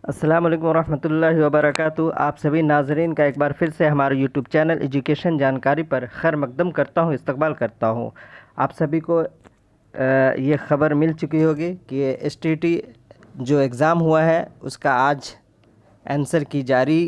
अस्सलाम वालेकुम रहमतुल्लाहि व बरकातुहू। आप सभी नाज़रीन का एक बार फिर से हमारे यूट्यूब चैनल एजुकेशन जानकारी पर खैर मकदम करता हूँ, इस्तकबाल करता हूँ। आप सभी को ये ख़बर मिल चुकी होगी कि एसटीटी जो एग्ज़ाम हुआ है उसका आज आंसर की जारी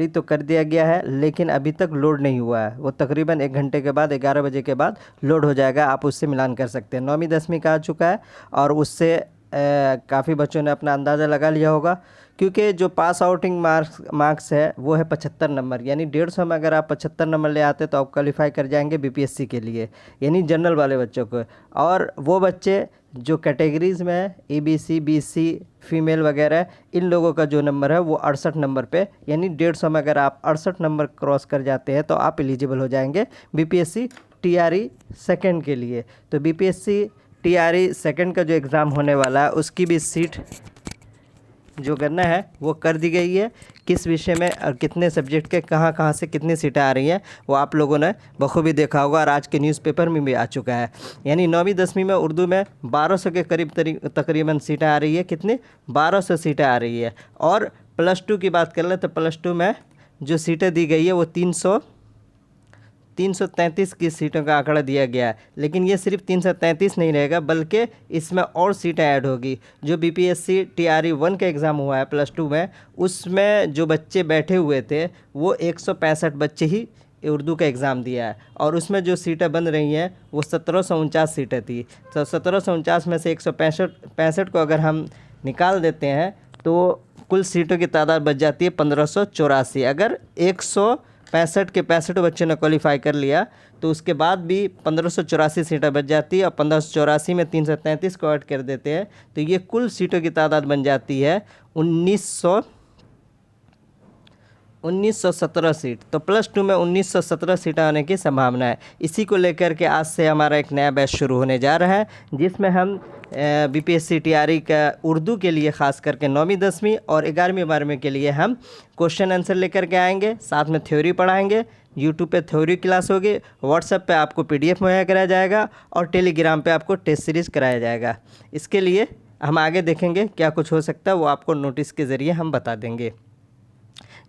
तो कर दिया गया है, लेकिन अभी तक लोड नहीं हुआ है। वो तकरीबन 1 घंटे के बाद 11 बजे के बाद लोड हो जाएगा। आप उससे मिलान कर सकते हैं। 9वीं 10वीं का आ चुका है और उससे काफ़ी बच्चों ने अपना अंदाज़ा लगा लिया होगा, क्योंकि जो पास आउटिंग मार्क्स है वो है 75 नंबर। यानी 150 में अगर आप 75 नंबर ले आते तो आप क्वालिफाई कर जाएंगे बीपीएससी के लिए, यानी जनरल वाले बच्चों को। और वो बच्चे जो कैटेगरीज़ में है ईबीसी, बीसी, फीमेल वगैरह, इन लोगों का जो नंबर है वो 68 नंबर पे, यानी 150 में अगर आप 68 नंबर क्रॉस कर जाते हैं तो आप एलिजिबल हो जाएंगे बीपीएससी टीआरई सेकंड के लिए। तो बीपीएससी टीआरई सेकंड का जो एग्ज़ाम होने वाला है उसकी भी सीट जो करना है वो कर दी गई है। किस विषय में और कितने सब्जेक्ट के कहाँ कहाँ से कितनी सीटें आ रही हैं वो आप लोगों ने बखूबी देखा होगा और आज के न्यूज़पेपर में भी आ चुका है। यानी 9वीं 10वीं में उर्दू में 1200 के करीब तकरीबन सीटें आ रही है। कितनी? 1200 सीटें आ रही है। और +2 की बात कर ले तो +2 में जो सीटें दी गई है वो 333 की सीटों का आंकड़ा दिया गया है। लेकिन ये सिर्फ 333 नहीं रहेगा, बल्कि इसमें और सीटें ऐड होगी। जो बीपीएससी टीआरई 1 का एग्ज़ाम हुआ है +2 में, उसमें जो बच्चे बैठे हुए थे वो 165 बच्चे ही उर्दू का एग्ज़ाम दिया है। और उसमें जो सीटें बन रही हैं वो 1749 सीटें थी। तो 1749 में से 165 को अगर हम निकाल देते हैं तो कुल सीटों की तादाद बच जाती है 1584। अगर 165 के 65 बच्चों ने क्वालिफाई कर लिया तो उसके बाद भी 1584 सीटें बच जाती है। और 1584 में 333 को ऐड कर देते हैं तो ये कुल सीटों की तादाद बन जाती है 1917 सीट। तो +2 में 1917 सीटें आने की संभावना है। इसी को लेकर के आज से हमारा एक नया बैच शुरू होने जा रहा है, जिसमें हम बीपीएससी टीआरई का उर्दू के लिए ख़ास करके 9वीं 10वीं और 11वीं 12वीं के लिए हम क्वेश्चन आंसर लेकर के आएंगे। साथ में थ्योरी पढ़ाएंगे। यूट्यूब पे थ्योरी क्लास होगी, व्हाट्सएप पे आपको पीडीएफ मुहैया कराया जाएगा और टेलीग्राम पे आपको टेस्ट सीरीज़ कराया जाएगा। इसके लिए हम आगे देखेंगे क्या कुछ हो सकता है, वो आपको नोटिस के ज़रिए हम बता देंगे,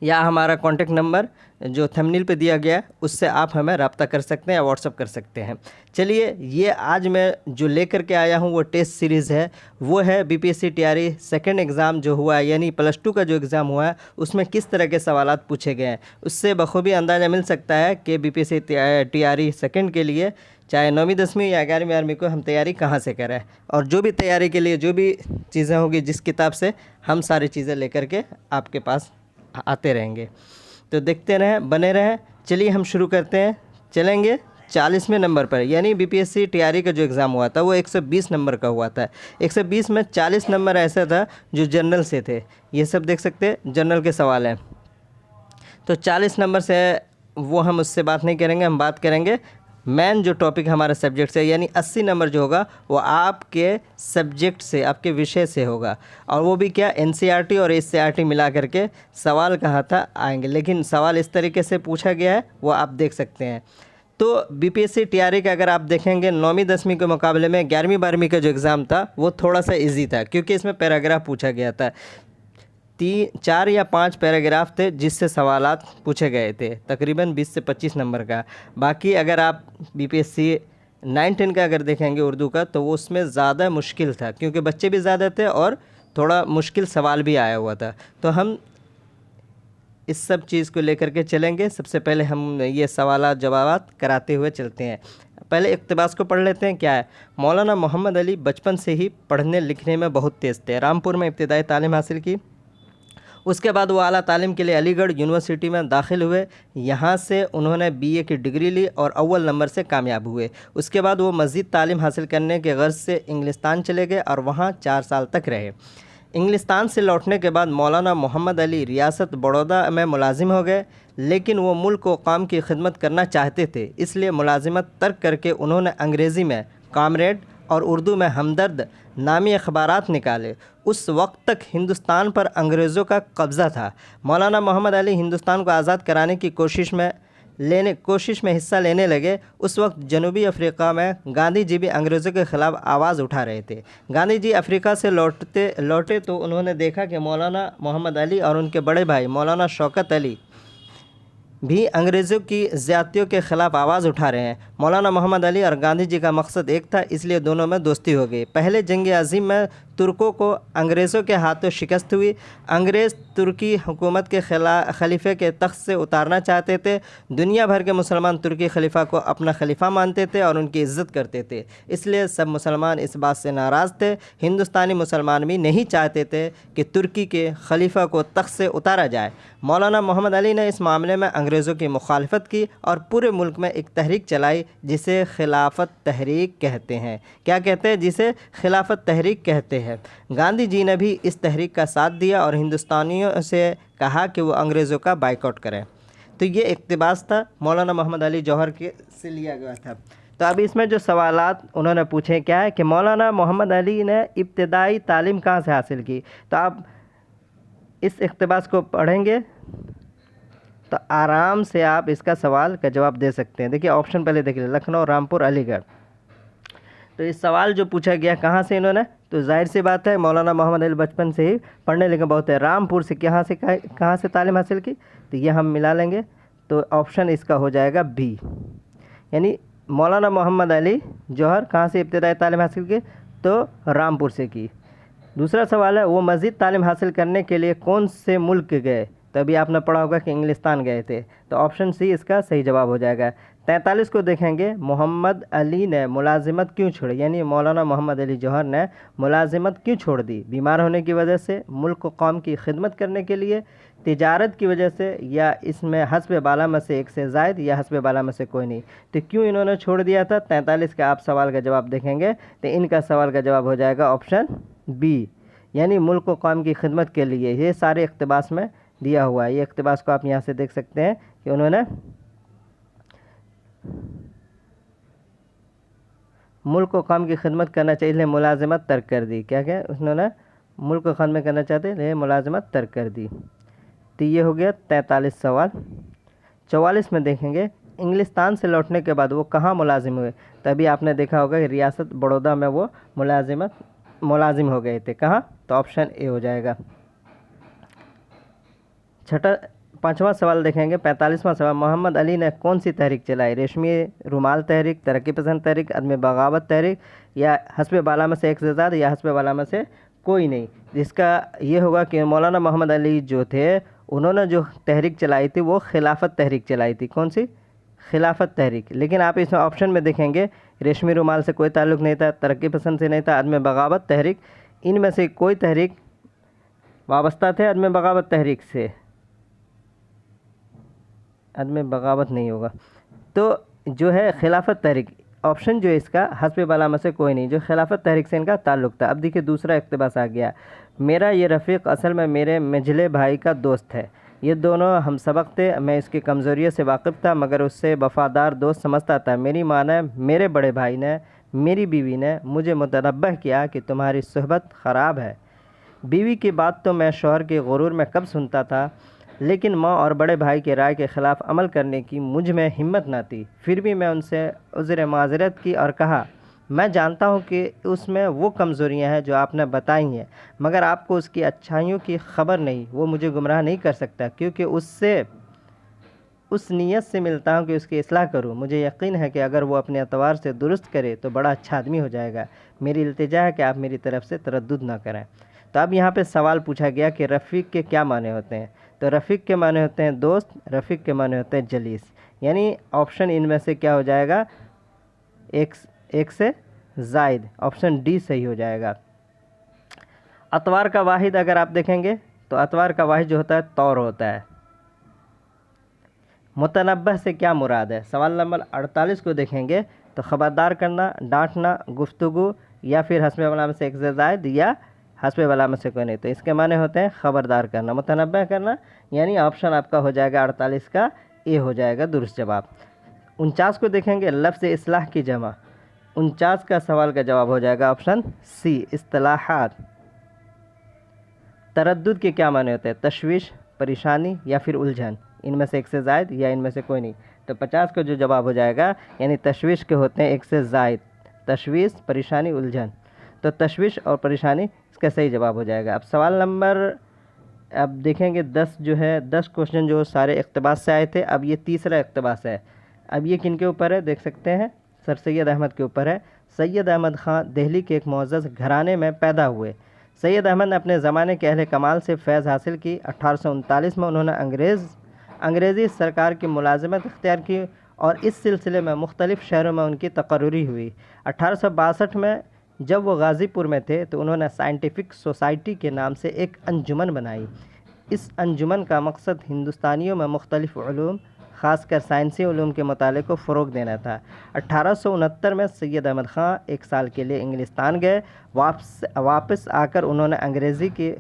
या हमारा कॉन्टेक्ट नंबर जो थंबनेल पे दिया गया है उससे आप हमें रब्ता कर सकते हैं या व्हाट्सअप कर सकते हैं। चलिए, ये आज मैं जो लेकर के आया हूँ वो टेस्ट सीरीज़ है। वो है बीपीएससी टीआरई सेकंड एग्ज़ाम जो हुआ है, यानी +2 का जो एग्ज़ाम हुआ है उसमें किस तरह के सवालात पूछे गए हैं। उससे बखूबी अंदाज़ा मिल सकता है कि बीपीएससी टीआरई सेकंड के लिए चाहे 9वीं 10वीं या 11वीं 12वीं को हम तैयारी कहाँ से करें, और जो भी तैयारी के लिए जो भी चीज़ें होंगी जिस किताब से, हम सारी चीज़ें लेकर के आपके पास आते रहेंगे। तो देखते रहें, बने रहें। चलिए हम शुरू करते हैं। चलेंगे 40वें नंबर पर, यानी बीपीएससी टीआरई का जो एग्ज़ाम हुआ था वो 120 नंबर का हुआ था। 120 में 40 नंबर ऐसा था जो जनरल से थे। ये सब देख सकते हैं जनरल के सवाल हैं। तो 40 नंबर से वो हम उससे बात नहीं करेंगे, हम बात करेंगे मेन जो टॉपिक हमारे सब्जेक्ट से, यानी 80 नंबर जो होगा वो आपके सब्जेक्ट से, आपके विषय से होगा। और वो भी क्या, एनसीईआरटी और एससीईआरटी मिला करके सवाल कहाँ था आएंगे। लेकिन सवाल इस तरीके से पूछा गया है वो आप देख सकते हैं। तो बीपीएससी टीआरई का अगर आप देखेंगे 9वीं 10वीं के मुकाबले में 11वीं 12वीं का जो एग्ज़ाम था वो थोड़ा सा ईजी था, क्योंकि इसमें पैराग्राफ पूछा गया था। 4 या 5 पैराग्राफ थे जिससे सवालात पूछे गए थे, तकरीबन 20 से 25 नंबर का। बाकी अगर आप बीपीएससी 9-10 का अगर देखेंगे उर्दू का तो वो उसमें ज़्यादा मुश्किल था, क्योंकि बच्चे भी ज़्यादा थे और थोड़ा मुश्किल सवाल भी आया हुआ था। तो हम इस सब चीज़ को लेकर के चलेंगे। सबसे पहले हम ये सवालात जवाबात कराते हुए चलते हैं। पहले इक़्तिबास को पढ़ लेते हैं। क्या है? मौलाना मोहम्मद अली बचपन से ही पढ़ने लिखने में बहुत तेज़ थे। रामपुर में इब्तिदाई तालीम हासिल की। उसके बाद वो आला तालीम के लिए अलीगढ़ यूनिवर्सिटी में दाखिल हुए। यहाँ से उन्होंने बीए की डिग्री ली और अव्वल नंबर से कामयाब हुए। उसके बाद वो मज़ीद तालीम हासिल करने के गर्ज से इंग्लिस्तान चले गए और वहाँ 4 साल तक रहे। इंग्लिस्तान से लौटने के बाद मौलाना मोहम्मद अली रियासत बड़ौदा में मुलाजिम हो गए, लेकिन वो मुल्क व कौम की खिदमत करना चाहते थे, इसलिए मुलाजिमत तर्क करके उन्होंने अंग्रेज़ी में कामरेड और उर्दू में हमदर्द नामी अखबारात निकाले। उस वक्त तक हिंदुस्तान पर अंग्रेज़ों का कब्ज़ा था। मौलाना मोहम्मद अली हिंदुस्तान को आज़ाद कराने की कोशिश में कोशिश में हिस्सा लेने लगे, उस वक्त जनूबी अफ्रीका में गांधी जी भी अंग्रेज़ों के ख़िलाफ़ आवाज़ उठा रहे थे। गांधी जी अफ्रीका से लौटे तो उन्होंने देखा कि मौलाना मोहम्मद अली और उनके बड़े भाई मौलाना शौकत अली भी अंग्रेज़ों की ज़्यादतियों के ख़िलाफ़ आवाज़ उठा रहे हैं। मौलाना मोहम्मद अली और गांधी जी का मकसद एक था, इसलिए दोनों में दोस्ती हो गई। पहले जंग अज़ीम में तुर्कों को अंग्रेज़ों के हाथों शिकस्त हुई। अंग्रेज़ तुर्की हुकूमत के खलीफे के तख्त से उतारना चाहते थे। दुनिया भर के मुसलमान तुर्की खलीफा को अपना खलीफा मानते थे और उनकी इज़्ज़त करते थे, इसलिए सब मुसलमान इस बात से नाराज़ थे। हिंदुस्तानी मुसलमान भी नहीं चाहते थे कि तुर्की के खलीफा को तख्त से उतारा जाए। मौलाना मोहम्मद अली ने इस मामले में अंग्रेज़ों की मुखालफत की और पूरे मुल्क में एक तहरीक चलाई जिसे खिलाफत तहरीक कहते हैं। क्या कहते हैं? जिसे खिलाफत तहरीक कहते हैं। गांधी जी ने भी इस तहरीक का साथ दिया और हिंदुस्तानियों से कहा कि वो अंग्रेज़ों का बाइकआउट करें। तो ये इक़्तिबास था, मौलाना मोहम्मद अली जौहर के से लिया गया था। तो अब इसमें जो सवालात उन्होंने पूछे क्या है कि मौलाना मोहम्मद अली ने इब्तिदाई तालीम कहाँ से हासिल की। तो आप इस इक़्तिबास को पढ़ेंगे तो आराम से आप इसका सवाल का जवाब दे सकते हैं। देखिए ऑप्शन पहले देखिए, लखनऊ, रामपुर, अलीगढ़। तो इस सवाल जो पूछा गया कहाँ से इन्होंने, तो जाहिर सी बात है मौलाना मोहम्मद अली बचपन से ही पढ़ने लिखे बहुत है। रामपुर से कहाँ से तालीम हासिल की, तो ये हम मिला लेंगे तो ऑप्शन इसका हो जाएगा बी, यानी मौलाना मोहम्मद अली जौहर कहाँ से इब्तिदाई तालीम हासिल की, तो रामपुर से की। दूसरा सवाल है वो मज़ीद तालीम हासिल करने के लिए कौन से मुल्क गए, तभी आपने पढ़ा होगा कि इंग्लिस्तान गए थे, तो ऑप्शन सी इसका सही जवाब हो जाएगा। 43 को देखेंगे, मोहम्मद अली ने मुलाजिमत क्यों छोड़ी, यानी मौलाना मोहम्मद अली जौहर ने मुलाजिमत क्यों छोड़ दी। बीमार होने की वजह से, मुल्क कौम की खिदमत करने के लिए, तिजारत की वजह से, या इसमें हस्ब बाला में से एक से ज़ायद, या हस्ब बाला में से कोई नहीं। तो क्यों इन्होंने छोड़ दिया था, 43 का आप सवाल का जवाब देखेंगे तो इनका सवाल का जवाब हो जाएगा ऑप्शन बी, यानी मुल्क व कौम की खिदमत के लिए। ये सारे इक़्तिबास में दिया हुआ है। ये इक़्तिबास को आप यहाँ से देख सकते हैं कि उन्होंने मुल्क को कौम की खिदमत करना चाहिए इसलिए मुलाजिमत तर्क कर दी। क्या क्या उन्होंने मुल्क को खिदमत करना चाहते इसलिए मुलाजिमत तर्क कर दी। तो ये हो गया 43 सवाल। 44 में देखेंगे, इंग्लिस्तान से लौटने के बाद वो कहाँ मुलाजिम हुए, तभी आपने देखा होगा कि रियासत बड़ौदा में वो मुलाजिम हो गए थे। कहाँ, तो ऑप्शन ए हो जाएगा। पाँचवा सवाल देखेंगे, 45वां सवाल, मोहम्मद अली ने कौन सी तहरीक चलाई, रेशमी रुमाल तहरीक, तरक्की पसंद तहरीक, अदम बगावत तहरीक, या हस्ब बाला में से एक से ज़्यादा, या हस्ब बाला में से कोई नहीं। जिसका ये होगा कि मौलाना मोहम्मद अली जो थे उन्होंने जो तहरीक चलाई थी वो खिलाफत तहरीक चलाई थी। कौन सी, खिलाफत तहरीक। लेकिन आप इसमें ऑप्शन में देखेंगे रेशमी रुमाल से कोई ताल्लुक़ नहीं था, तरक्की पसंद से नहीं था, अदम बगावत तहरीक, इनमें से कोई तहरीक वाबस्ता थे अदम बगावत तहरीक से, अदम बगावत नहीं होगा। तो जो है खिलाफत तहरीक, ऑप्शन जो है इसका हस्ब बाला में से कोई नहीं, जो खिलाफत तहरीक से इनका ताल्लुक़ था। अब देखिए दूसरा इक़्तिबास आ गया, मेरा ये रफ़ीक असल में मेरे मझले भाई का दोस्त है, ये दोनों हम सबक थे, मैं इसकी कमज़ोरियों से वाकिफ़ था मगर उससे वफ़ादार दोस्त समझता था। मेरी माँ ने, मेरे बड़े भाई ने, मेरी बीवी ने मुझे मुतनब्बह किया कि तुम्हारी सुहबत ख़राब है। बीवी की बात तो मैं शौहर के गुरूर में कब सुनता था, लेकिन माँ और बड़े भाई के राय के ख़िलाफ़ अमल करने की मुझ में हिम्मत न थी। फिर भी मैं उनसे उज़्र माज़रत की और कहा, मैं जानता हूँ कि उसमें वो कमज़ोरियाँ हैं जो आपने बताई हैं, मगर आपको उसकी अच्छाइयों की ख़बर नहीं। वो मुझे गुमराह नहीं कर सकता क्योंकि उससे उस नीयत से मिलता हूँ कि उसकी इस्लाह करूँ। मुझे यकीन है कि अगर वो अपने एतबार से दुरुस्त करे तो बड़ा अच्छा आदमी हो जाएगा। मेरी इल्तिजा है कि आप मेरी तरफ़ से तरद्दुद ना करें। तो अब यहाँ पे सवाल पूछा गया कि रफ़ीक के क्या माने होते हैं, तो रफ़ीक के माने होते हैं दोस्त, रफ़ीक के माने होते हैं जलीस, यानी ऑप्शन इनमें से क्या हो जाएगा, एक से ज़ायद, ऑप्शन डी सही हो जाएगा। अतवार का वाहिद अगर आप देखेंगे तो अतवार का वाहिद जो होता है तौर होता है। मुतनब्बह से क्या मुराद है, सवाल नंबर 48 को देखेंगे तो ख़बरदार करना, डांटना, गुफ्तगू, या फिर हस्ब बाला में से एक से ज़ायद, या हस्ब बाला में से कोई नहीं। तो इसके माने होते हैं ख़बरदार करना, मुतनब्बह करना, यानी ऑप्शन आपका हो जाएगा 48 का ए हो जाएगा दुरुस्त जवाब। 49 को देखेंगे, लफ्ज़ इस्लाह की जमा, 49 का सवाल का जवाब हो जाएगा ऑप्शन सी, इस्तिलाहात। तरद्दुद के क्या माने होते हैं, तशवीश, परेशानी, या फिर उलझन, इनमें से एक से ज़ायद, या इनमें से कोई नहीं। तो 50 का जो जवाब हो जाएगा, यानी तशवीश के होते हैं एक से ज़ायद, तशवीश, परेशानी, उलझन, तो तशवीश और परेशानी इसका सही जवाब हो जाएगा। अब सवाल नंबर, अब देखेंगे 10 जो है, 10 क्वेश्चन जो सारे इक़्तिबास से आए थे, अब ये तीसरा इक़्तिबास है। अब ये किन के ऊपर है देख सकते हैं, सर सैयद अहमद के ऊपर है। सैयद अहमद ख़ान दिल्ली के एक मुअज़्ज़ज़ घराने में पैदा हुए। सैयद अहमद ने अपने ज़माने के अहले कमाल से फैज़ हासिल की। 1839 में उन्होंने अंग्रेज़ी सरकार की मुलाज़मत इख्तियार की और इस सिलसिले में मुख्तलिफ़ शहरों में उनकी तकर्रुरी हुई। 1862 में जब वो गाज़ीपुर में थे तो उन्होंने साइंटिफ़िक सोसाइटी के नाम से एक अंजुमन बनाई। इस अंजुमन का मकसद हिंदुस्तानियों में मुख्तलिफ़ उलूम, ख़ासकर साइंसी उलूम के मुताले को फ़रोग़ देना था। 1869 में सैयद अहमद ख़ान 1 साल के लिए इंग्लिस्तान गए। वापस आकर उन्होंने अंग्रेज़ी के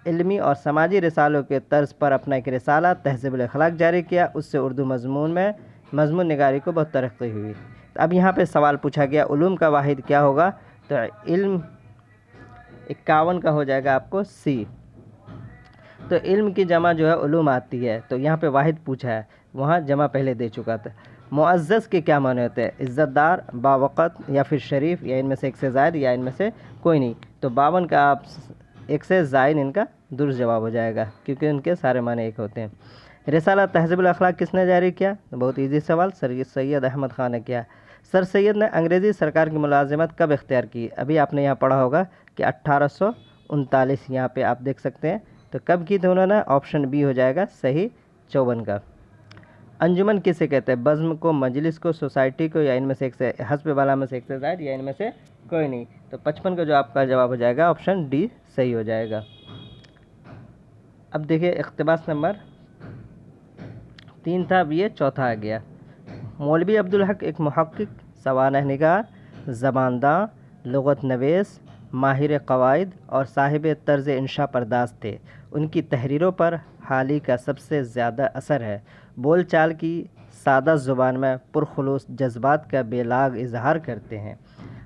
इल्मी और समाजी रिसालों के तर्ज़ पर अपना एक रिसाला तहज़ीबुल अख़लाक़ जारी किया। उससे उर्दू मज़मून निगारी को बहुत तरक्की हुई। अब यहाँ पे सवाल पूछा गया उलूम का वाहिद क्या होगा, तो इल्म 51 का हो जाएगा आपको सी। तो इल्म की जमा जो है उलूम आती है, तो यहाँ पे वाहिद पूछा है, वहाँ जमा पहले दे चुका था। मुअज़्ज़ज़ के क्या माने होते हैं, इज़्ज़तदार, बावक़्त या फिर शरीफ, या इनमें से एक से ज़ायद या इनमें से कोई नहीं। तो 52 का आप एक से ज़ायद इनका दुरुस्त जवाब हो जाएगा, क्योंकि उनके सारे माने एक होते हैं। रिसाला तहज़ीबुल अख़लाक़ किसने जारी किया, तो बहुत ईजी सवाल, सर सैयद अहमद ख़ान ने किया। सर सैयद ने अंग्रेज़ी सरकार की मुलाज़मत कब इख्तियार की, अभी आपने यहाँ पढ़ा होगा कि 1839, यहाँ पे आप देख सकते हैं। तो कब की थी उन्होंने, ऑप्शन बी हो जाएगा सही 54 का। अंजुमन किसे कहते हैं, बज़्म को, मजलिस को, सोसाइटी को, या इनमें से एक से हस्ब वाला में से एक से ज़ायद, या इनमें से कोई नहीं। तो 55 का जो आपका जवाब हो जाएगा ऑप्शन डी सही हो जाएगा। अब देखिए इक़्तिबास नंबर 3 था, अब ये चौथा आ गया। मौलवी अब्दुल हक एक मुहक्किक, सवानह निगार, ज़बानदां, लुग़त नवीस, माहिर क़वाइद और साहिब तर्ज़ इंशा पर्दाज़ थे। उनकी तहरीरों पर हाली का सबसे ज़्यादा असर है। बोल चाल की सादा ज़ुबान में पुरखुलूस जज्बात का बेलाग इजहार करते हैं।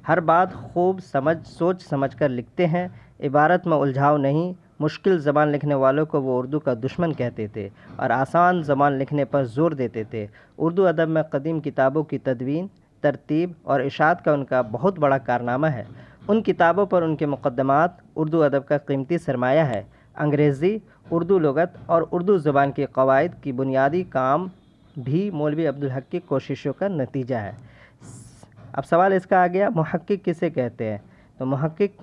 हर बात खूब सोच समझ कर लिखते हैं। इबारत में उलझाव नहीं। मुश्किल ज़बान लिखने वालों को वो उर्दू का दुश्मन कहते थे और आसान ज़बान लिखने पर ज़ोर देते थे। उर्दू अदब में कदीम किताबों की तदवीन, तरतीब और इशाअत का उनका बहुत बड़ा कारनामा है। उन किताबों पर उनके मुक़द्दमात उर्दू अदब का कीमती सरमाया है। अंग्रेज़ी, उर्दू लुग़त और उर्दू ज़बान के क़वाइद की बुनियादी काम भी मौलवी अब्दुल हक की कोशिशों का नतीजा है। अब सवाल इसका आ गया, मुहक्किक किसे कहते हैं, तो मुहक्किक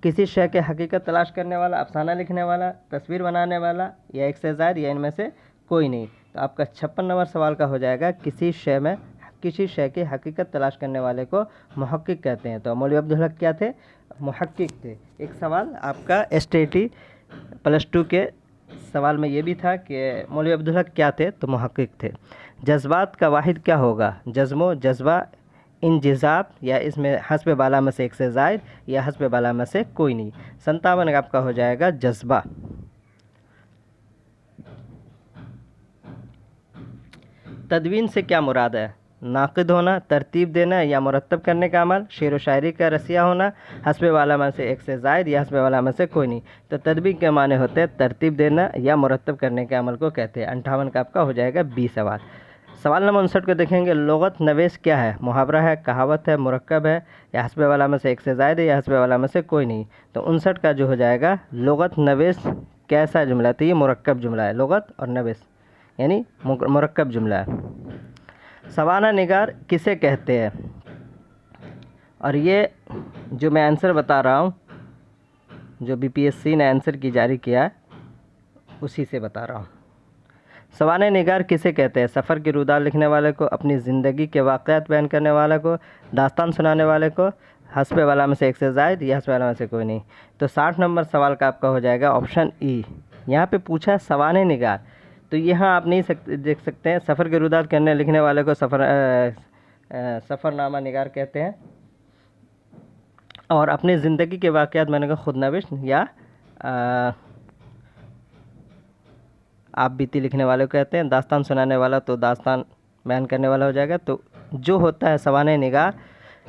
किसी शय के हकीकत तलाश करने वाला, अफसाना लिखने वाला, तस्वीर बनाने वाला, या एक से ज़ायद, या इनमें से कोई नहीं। तो आपका 56 नंबर सवाल का हो जाएगा, किसी शय की हकीकत तलाश करने वाले को मुहक्किक कहते हैं। तो मौलवी अब्दुल हक क्या थे, मुहक्किक थे। एक सवाल आपका STT +2 के सवाल में ये भी था कि मौलवी अब्दुल हक क्या थे, तो मुहक्किक थे। जज्बात का वाहिद क्या होगा, जज़्मो, जज्बा, इंजिज़ाब, या इसमें हस्ब बाला में से एक से ज़ायद, या हस्ब बाला में से कोई नहीं। 57 आपका हो जाएगा जज्बा। तदवीन से क्या मुराद है, नाक़िद होना, तरतीब देना या मुरत्तब करने का अमल, शेर व शायरी का रसिया होना, हस्ब वाला में से एक से ज़ायद या हस्ब वाला में से कोई नहीं। तो तदवीन के माने होते हैं तरतीब देना या मुरत्तब करने के अमल को कहते हैं। 58 का आपका हो जाएगा बी सवाल। सवाल नंबर 59 को देखेंगे, लुग़त नवीस क्या है, मुहावरा है, कहावत है, मुरक्कब है, या हस्ब वाला में से एक से ज़ायद है या हस्ब वाला में से कोई नहीं। तो 59 का जो हो जाएगा, लुग़त नवीस कैसा जुमला है, तो ये मुरक्कब जुमला है। लुग़त और नवीस यानी मुरक्कब जुमला है। सवाना निगार किसे कहते हैं, और ये जो मैं आंसर बता रहा हूँ, जो BPSC ने आंसर की जारी किया है उसी से बता रहा हूँ। सवाना निगार किसे कहते हैं, सफ़र की रुदार लिखने वाले को, अपनी ज़िंदगी के वाक़यात बयान करने वाले को, दास्तान सुनाने वाले को, हस्ब वाला में से एक से ज़ायद या हस्ब वाला में से कोई नहीं। तो 60 नंबर सवाल का आपका हो जाएगा ऑप्शन ई। यहाँ पे पूछा है सवाना निगार, तो यहाँ आप नहीं देख सकते हैं, सफ़र के रुदार करने लिखने वाले को सफ़रनामा निगार कहते हैं, और अपनी ज़िंदगी के वाक़यात मैंने कहा खुदनविश या आप बीती लिखने वाले को कहते हैं। दास्तान सुनाने वाला तो दास्तान बयान करने वाला हो जाएगा। तो जो होता है सवाने निगार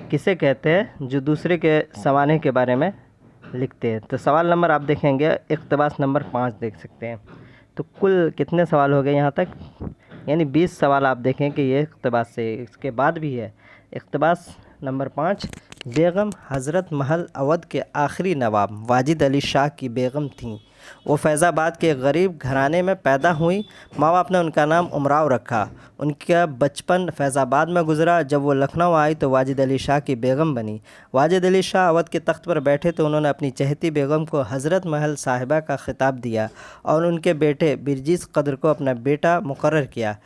किसे कहते हैं, जो दूसरे के सवाने के बारे में लिखते हैं। तो सवाल नंबर आप देखेंगे इक़्तिबास नंबर 5 देख सकते हैं। तो कुल कितने सवाल हो गए यहाँ तक, यानी 20 सवाल आप देखें कि ये इक़्तिबास से। इसके बाद भी है इक़्तिबास नंबर 5, बेगम हज़रत महल अवध के आखिरी नवाब वाजिद अली शाह की बेगम थीं। वो फैज़ाबाद के गरीब घराने में पैदा हुई। माँ बाप ने उनका नाम उमराव रखा। उनका बचपन फैज़ाबाद में गुजरा। जब वो लखनऊ आई तो वाजिद अली शाह की बेगम बनी। वाजिद अली शाह अवध के तख्त पर बैठे तो उन्होंने अपनी चहेती बेगम को हज़रत महल साहिबा का खिताब दिया और उनके बेटे बिरजीस कद्र को अपना बेटा मुकर्रर किया।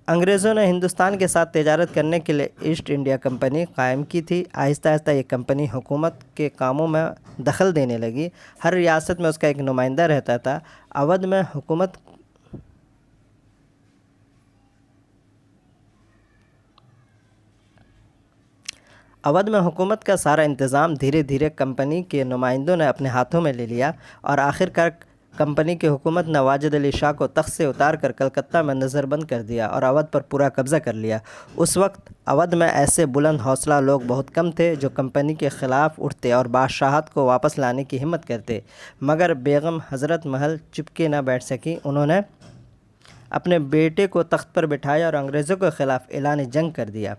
अंग्रेज़ों ने हिंदुस्तान के साथ तिजारत करने के लिए ईस्ट इंडिया कंपनी कायम की थी। आहिस्ता आहिस्ता ये कंपनी हुकूमत के कामों में दखल देने लगी। हर रियासत में उसका एक नुमाइंदा रहता था। अवध में हुकूमत का सारा इंतज़ाम धीरे धीरे कंपनी के नुमाइंदों ने अपने हाथों में ले लिया और आखिरकार कंपनी की हुकूमत ने वाजिद अली शाह को तख्त से उतार कर कलकत्ता में नज़रबंद कर दिया और अवध पर पूरा कब्ज़ा कर लिया। उस वक्त अवध में ऐसे बुलंद हौसला लोग बहुत कम थे जो कंपनी के ख़िलाफ़ उठते और बादशाहत को वापस लाने की हिम्मत करते, मगर बेगम हज़रत महल चुपके न बैठ सकी। उन्होंने अपने बेटे को तख्त पर बिठाया और अंग्रेज़ों के ख़िलाफ़ ऐलान जंग कर दिया।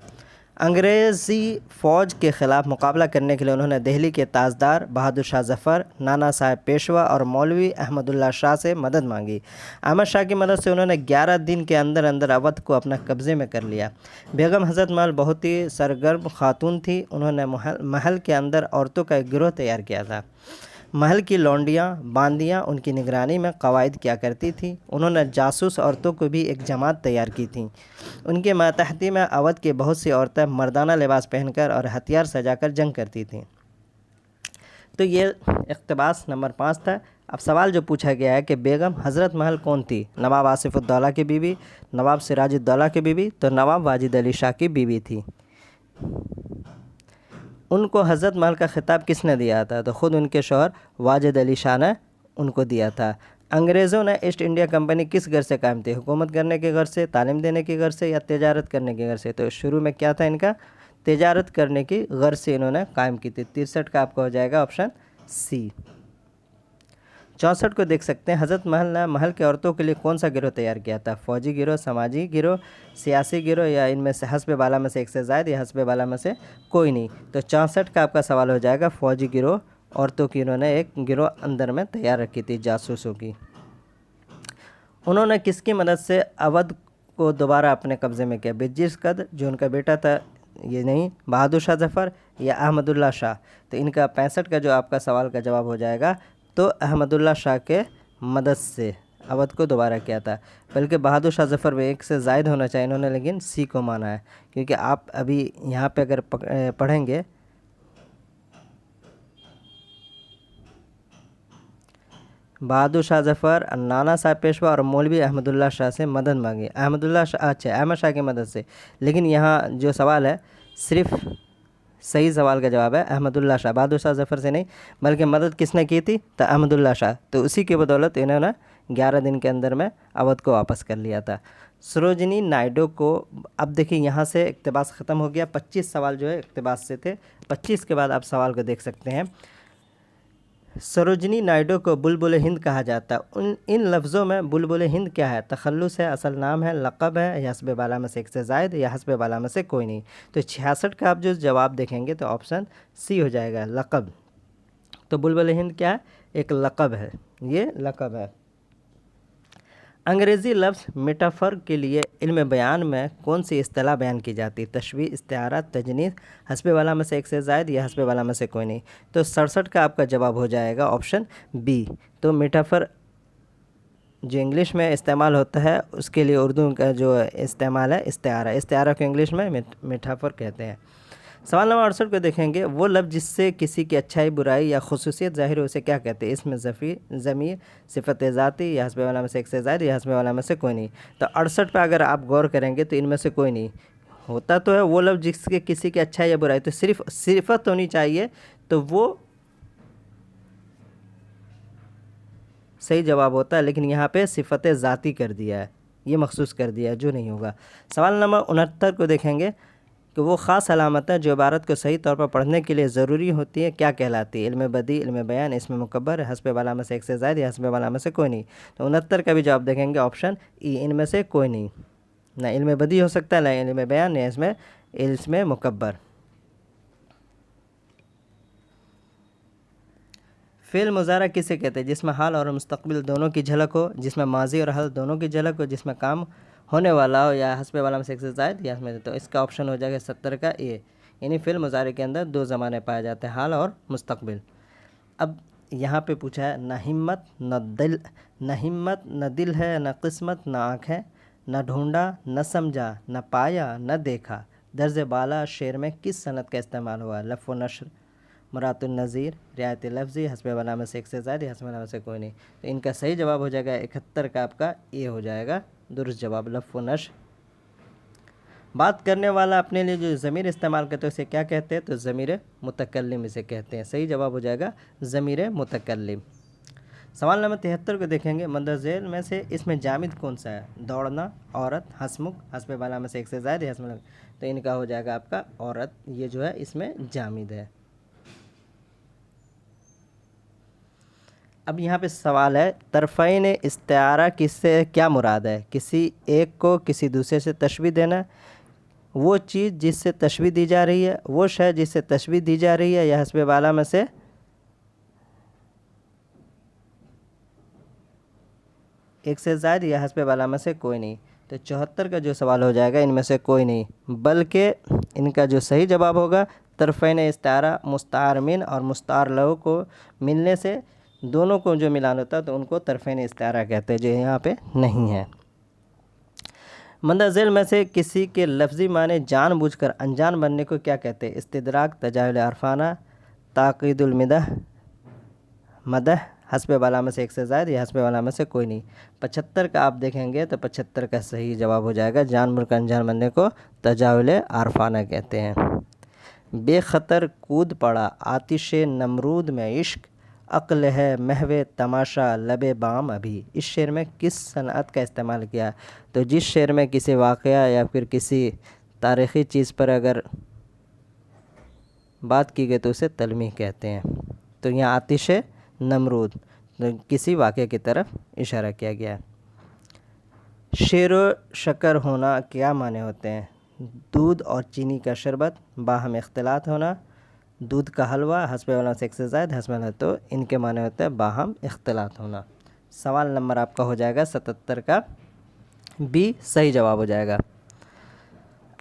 अंग्रेज़ी फ़ौज के ख़िलाफ़ मुकाबला करने के लिए उन्होंने दिल्ली के ताजदार बहादुर शाह ज़फ़र, नाना साहब पेशवा और मौलवी अहमदुल्ला शाह से मदद मांगी। अहमद शाह की मदद से उन्होंने 11 दिन के अंदर अंदर अवध को अपना कब्ज़े में कर लिया। बेगम हज़रत महल बहुत ही सरगर्म खातून थी। उन्होंने महल के अंदर औरतों का एक गिरोह तैयार किया था। महल की लौंडियाँ बांदियाँ उनकी निगरानी में कवायद किया करती थी। उन्होंने जासूस औरतों को भी एक जमात तैयार की थी। उनके मातहती में अवध की बहुत सी औरतें मर्दाना लिबास पहनकर और हथियार सजाकर जंग करती थीं। तो ये इक़्तिबास नंबर 5 था। अब सवाल जो पूछा गया है कि बेगम हज़रत महल कौन थी? नवाब आसिफ़ुद्दौला की बीवी, नवाब सिराजुद्दौला की बीवी, तो नवाब वाजिद अली शाह की बीवी थी। उनको हज़रत महल का ख़िताब किसने दिया था? तो ख़ुद उनके शौहर वाजिद अली शाह ने उनको दिया था। अंग्रेज़ों ने ईस्ट इंडिया कंपनी किस घर से कायम थी? हुकूमत करने के घर से, तालीम देने के घर से, या तिजारत करने के घर से? तो शुरू में क्या था इनका? तिजारत करने की घर से इन्होंने कायम की थी। 63 का आपका हो जाएगा ऑप्शन सी। 64 को देख सकते हैं। हज़रत महल ने महल के औरतों के लिए कौन सा गिरोह तैयार किया था? फ़ौजी गिरोह, समाजी गिरोह, सियासी गिरोह, या इनमें से हस्बे बाला में से एक से ज़ायद, या हस्बे बाला में से कोई नहीं? तो 64 का आपका सवाल हो जाएगा फ़ौजी गिरोह औरतों की इन्होंने एक गिरोह अंदर में तैयार रखी थी, जासूसों की। उन्होंने किसकी मदद से अवध को दोबारा अपने कब्ज़े में किया? बिरजीस कद्र जो उनका बेटा था, ये नहीं, बहादुर शाह ज़फ़र या अहमदुल्ला शाह? तो इनका 65 का जो आपका सवाल का जवाब हो जाएगा तो अहमदुल्ला शाह के मदद से अवध को दोबारा किया था। बल्कि बहादुर शाह ज़फ़र में एक से ज़ायद होना चाहिए, इन्होंने लेकिन सी को माना है, क्योंकि आप अभी यहाँ पे अगर पढ़ेंगे बहादुर शाह ज़फ़र, नाना साहब पेशवा और मौलवी अहमदुल्ला शाह से मदद मांगी। अहमदुल्ला शाह, अच्छा, अहमद शाह की मदद से। लेकिन यहाँ जो सवाल है सिर्फ सही सवाल का जवाब है अहमदुल्ला शाह, बहादुर शाह ज़फ़र से नहीं, बल्कि मदद किसने की थी? तो अहमदुल्ला शाह। तो उसी की बदौलत इन्होंने 11 दिन के अंदर में अवध को वापस कर लिया था। सरोजिनी नायडू को, अब देखिए यहाँ से इक़्तिबास ख़त्म हो गया। 25 सवाल जो है इक़्तिबास से थे। 25 के बाद आप सवाल को देख सकते हैं। सरोजिनी नायडू को बुलबुल हिंद कहा जाता है। इन लफ्ज़ों में बुलबुल हिंद क्या है? तखल्लुस है, असल नाम है, लक़ब है, या हस्बे बाला में से एक से ज़ायद, या हस्बे बाला में से कोई नहीं? तो 66 का आप जो जवाब देखेंगे तो ऑप्शन सी हो जाएगा, लक़ब। तो बुलबुल हिंद क्या है? एक लक़ब है, ये लक़ब है। अंग्रेज़ी लफ्ज़ मेटाफर के लिए इल्म बयान में कौन सी इस्तिलाह बयान की जाती है? तशबीह, इस्तिआरा, तजनीस, हस्बे वाला में से एक से ज़ायद, या हस्बे वाला में से कोई नहीं? तो 67 का आपका जवाब हो जाएगा ऑप्शन बी। तो मेटाफर जो इंग्लिश में इस्तेमाल होता है उसके लिए उर्दू का जो इस्तेमाल है इस्तिआरा। इस्तिआरा को इंग्लिश में मेटाफर कहते हैं। सवाल नंबर 68 को देखेंगे। वो लफ्ज़ जिससे किसी की अच्छाई, बुराई या खुसूसियत ज़ाहिर हो उसे क्या कहते हैं? इसमें ज़मीर, सिफ़त ज़ाती, या हस्बे वाला में से एक से ज़ायद, या हस्बे वाला में से कोई नहीं? तो 68 पे अगर आप गौर करेंगे तो इनमें से कोई नहीं होता। तो है वो लफ्ज़ जिसके किसी की अच्छाई या बुराई, तो सिर्फ सिफ़त होनी चाहिए, तो वो सही जवाब होता है। लेकिन यहाँ पे सिफ़त ज़ाती कर दिया है, ये मखसूस कर दिया है, जो नहीं होगा। सवाल नंबर 69 को देखेंगे कि वो ख़ास अलामतें जो इबारत को सही तौर पर पढ़ने के लिए ज़रूरी होती है क्या कहलाती है? इल्म बदी, इल्म बयान, इसमें मुकब्बर, हस्बे वाला में से एक से ज़ायद, या हस्बे वाला में से कोई नहीं? तो 69 का भी जवाब देखेंगे ऑप्शन ई, इनमें से कोई नहीं। ना इल्म बदी हो सकता है, ना इल्म बयान, ना इसमें इल्म मुकब्बर। फ़िल मुज़ारा किसे कहते हैं? जिसमें हाल और मुस्तक़बिल दोनों की झलक हो, जिसमें माजी और हाल दोनों की झलक हो, जिसमें काम होने वाला हो या हस्बे वाला में से एक से ज़ायद या इसमें, तो इसका ऑप्शन हो जाएगा 70 का ए। यानी फ़िल मुज़ारे के अंदर दो ज़माने पाए जाते हैं, हाल और मुस्तक़बिल। अब यहाँ पे पूछा है न हिम्मत न दिल, न हिम्मत न दिल है, न किस्मत न आँख है, न ढूंढा न समझा, न पाया न देखा, दर्ज बाला शेर में किस सनत का इस्तेमाल हुआ? लफ़ व नशर, मरातुन नज़ीर, रियायत लफ्ज़ी, हस्बे वाला में से एक से ज़्यादा, हस्बे वाला में से कोई नहीं। तो इनका सही जवाब हो जाएगा 71 का आपका ए हो जाएगा दुरुस्त जवाब, लफ़ व नशर। बात करने वाला अपने लिए जो ज़मीर इस्तेमाल करते हैं उसे क्या कहते हैं? तो ज़मीर मुतकल्लिम इसे कहते हैं। सही जवाब हो जाएगा ज़मीर मुतकल्लिम। सवाल नंबर 73 को देखेंगे, मंदरज़ेल में से इसमें जामिद कौन सा है? दौड़ना, औरत, हंसमुख, हस्बे वाला में से एक से ज़्यादा, हस्बे, तो इनका हो जाएगा आपका औरत, ये जो है इसमें जामिद है। अब यहाँ पे सवाल है, तरफ़ैन इस्तिआरा किससे क्या मुराद है? किसी एक को किसी दूसरे से तशबीह देना, वो चीज़ जिससे तशबीह दी जा रही है, वो शय जिससे तशबीह दी जा रही है, या हस्बे वाला में से एक से ज़्यादा या हस्बे वाला में से कोई नहीं। तो 74 का जो सवाल हो जाएगा इनमें से कोई नहीं, बल्कि इनका जो सही जवाब होगा तरफ़ैन इस्तिआरा मुस्तार मिन और मुस्तार लहू को मिलने से दोनों को जो मिलान होता है तो उनको तरफ़ैन इस्तिआरा कहते हैं, जो यहाँ पे नहीं है। मंदरज़ेल में से किसी के लफ्ज़ी माने जानबूझकर अनजान बनने को क्या कहते हैं? इस्तिदराक, तजाहुल अरफाना, ताक़ीदुल मदह, मदह, हस्बे वाला में से एक से ज़्यादा या हस्बे वाला में से कोई नहीं। 75 का आप देखेंगे तो 75 का सही जवाब हो जाएगा जानबूझकर अनजान बनने को तजाहुल अरफाना कहते हैं। बेखतर कूद पड़ा आतिश नमरूद में इश्क, अक्ल है महवे तमाशा लबे बाम अभी, इस शेर में किस सनअत का इस्तेमाल किया? तो जिस शेर में किसी वाक़या या फिर किसी तारीख़ी चीज़ पर अगर बात की गई तो उसे तलमीह कहते हैं। तो यहाँ आतिश नमरूद, तो किसी वाक़े की तरफ इशारा किया गया है। शेरो शक्कर होना क्या माने होते हैं? दूध और चीनी का शरबत, बाहम इख्तिलात होना, दूध का हलवा, हस्बे वाला से एक से ज़ायद, हस्बे वाला, तो इनके माने होते हैं बाहम इख्तिलात होना। सवाल नंबर आपका हो जाएगा 77 का बी, सही जवाब हो जाएगा।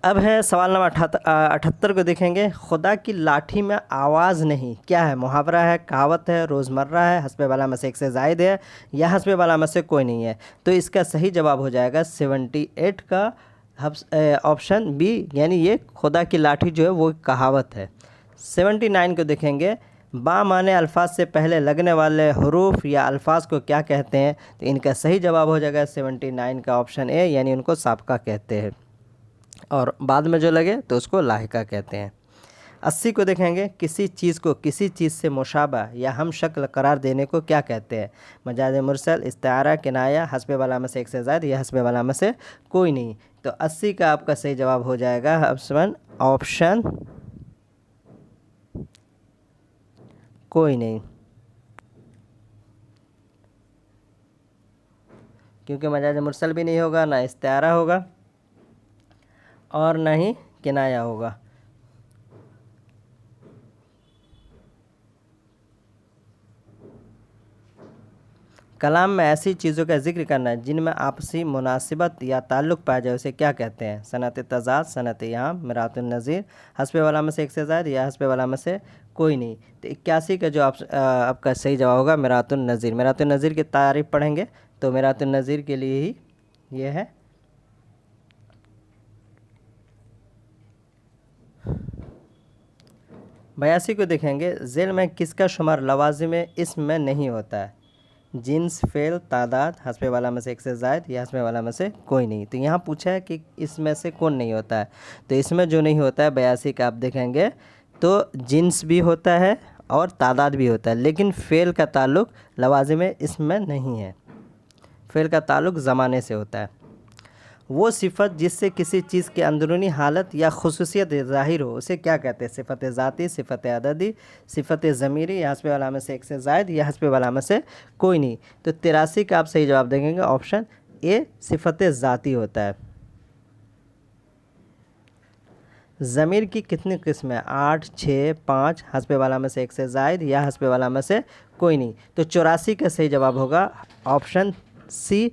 अब है सवाल नंबर 78 को देखेंगे, खुदा की लाठी में आवाज़ नहीं क्या है? मुहावरा है, कहावत है, रोज़मर्रा है, हस्बे वाला में से एक से ज़ायद है, या हस्बे वाला में से कोई नहीं है। तो इसका सही जवाब हो जाएगा 78 का ऑप्शन बी, यानी ये खुदा की लाठी जो है वो कहावत है। 79 को देखेंगे, बा माने अल्फाज से पहले लगने वाले हरूफ या अल्फाज को क्या कहते हैं? तो इनका सही जवाब हो जाएगा 79 का ऑप्शन ए, यानी उनको साबका कहते हैं, और बाद में जो लगे तो उसको लाहिका कहते हैं। 80 को देखेंगे, किसी चीज़ को किसी चीज़ से मुशाबा या हम शक्ल करार देने को क्या कहते हैं? मजाज मुरसल, इस्तिआरा, किनाया, हस्बे वाला में से एक से ज़्यादा या हस्बे वाला में से कोई नहीं। तो 80 का आपका सही जवाब हो जाएगा ऑप्शन कोई नहीं, क्योंकि मजाज मुरसल भी नहीं होगा, ना इस्तिआरा होगा और ना ही किनाया होगा। कलाम में ऐसी चीज़ों का जिक्र करना जिनमें आपसी मुनासिबत या ताल्लुक़ पाया जाए उसे क्या कहते हैं? सनत तज़ाद, सनत याम, मिरातुन नज़ीर, हस्बे वाला में से एक से ज़्यादा या हस्बे वाला में से कोई नहीं। तो 81 का जो आपका सही जवाब होगा मिरातुन नज़ीर। मिरातुन नज़ीर की तारीफ़ पढ़ेंगे तो मिरातुन नज़ीर के लिए ही ये है। बयासी को देखेंगे, ज़ेल में किसका शुमार लवाज़िम इस्म में नहीं होता है? जिन्स, फ़ेल, तादाद, हस्बे वाला में से एक से ज़ायद या हस्बे वाला में से कोई नहीं। तो यहाँ पूछा है कि इसमें से कौन नहीं होता है? तो इसमें जो नहीं होता है 82 का आप देखेंगे तो जिन्स भी होता है और तादाद भी होता है, लेकिन फ़ेल का ताल्लुक़ लवाज़िम इस्म में नहीं है। फ़ेल का ताल्लुक़ ज़माने से होता है। वो सिफ़त जिससे किसी चीज़ की अंदरूनी हालत या खुसूसियत ज़ाहिर हो उसे क्या कहते हैं? सिफ़त ज़ाती, सिफ़त अददी, सिफ़त ज़मीरी, या हस्बे वाला में से एक से ज़ायद या हस्बे वाला में से कोई नहीं। तो 83 का आप सही जवाब देंगे ऑप्शन ए, सिफ़त ज़ाती होता है। ज़मीर की कितनी किस्में? 8, 6, 5, हस्बे वाला में से एक से ज़ायद या हस्बे वाला में से कोई नहीं। तो 84 का सही जवाब होगा ऑप्शन सी।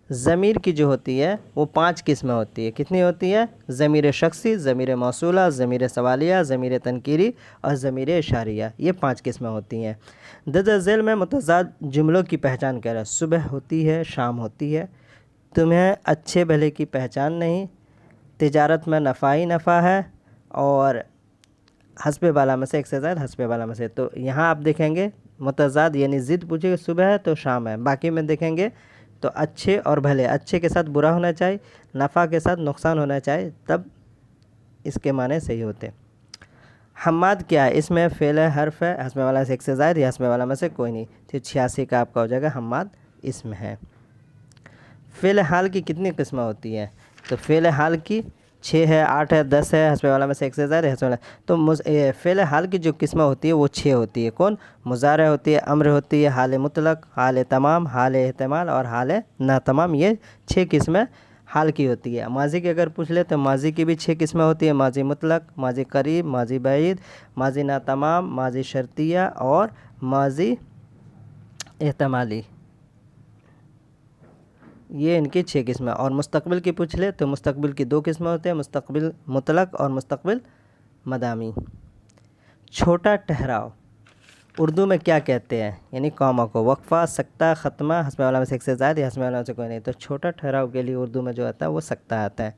ज़मीर की जो होती है वो 5 किस्में होती है। कितनी होती है? ज़मीर शख्सी, ज़मीर मौसूला, ज़मीर सवालिया, ज़मीर तनकीरी और ज़मीर इशारिया, ये 5 किस्में होती हैं। दर्ज झेल में मुतज़ाद जुमलों की पहचान कर रहा है। सुबह होती है, शाम होती है, तुम्हें अच्छे भले की पहचान नहीं, तिजारत में नफ़ा ही नफ़ा है, और हस्बे वाला में से एक से ज़्यादा हस्बे वाला में से। तो यहाँ आप देखेंगे मुतज़ाद यानी ज़िद पूछेगा, सुबह है तो शाम है। बाकी में देखेंगे तो अच्छे और भले, अच्छे के साथ बुरा होना चाहिए, नफ़ा के साथ नुकसान होना चाहिए, तब इसके माने सही होते। हम्माद क्या है? इसमें फ़ेल है, हर्फ है, हस्बे वाला से एक से ज़ायद या हस्बे वाला में से कोई नहीं। तो 86 का आपका हो जाएगा हम्माद इसमें है। फ़ेल हाल की कितनी किस्में होती हैं? तो फ़ेल हाल की 6 है, 8 है, 10 है, हस्बे वाला में से एक से ज़्यादा हस्बे वाला। तो फ़ेल हाल की जो किस्में होती है वो 6 होती है। कौन? मुज़ारे होती है, अम्र होती है, हाल मुतलक, हाल तमाम, हाल एहतमाल और हाल ना तमाम, ये 6 किस्में हाल की होती है। माजी की अगर पूछ ले तो माजी की भी 6 किस्में होती है। माजी मुतलक, माजी करीब, माजी बैद, माजी ना तमाम, माजी शर्तिया और माजी एहतमाली, ये इनकी 6 किस्में। और मुस्तकबिल की पूछ ले तो मुस्तकबिल की 2 किस्में होते हैं, मुस्तकबिल मुतलक और मुस्तकबिल मदामी। छोटा ठहराव उर्दू में क्या कहते हैं? यानी कौमा को। वक्फ़ा, सक्ता, ख़त्मा, हस्बे वाला में से एक से ज़्यादा या हस्बे वाला में से कोई नहीं। तो छोटा ठहराव के लिए उर्दू में जो आता है वो सक्ता आता है।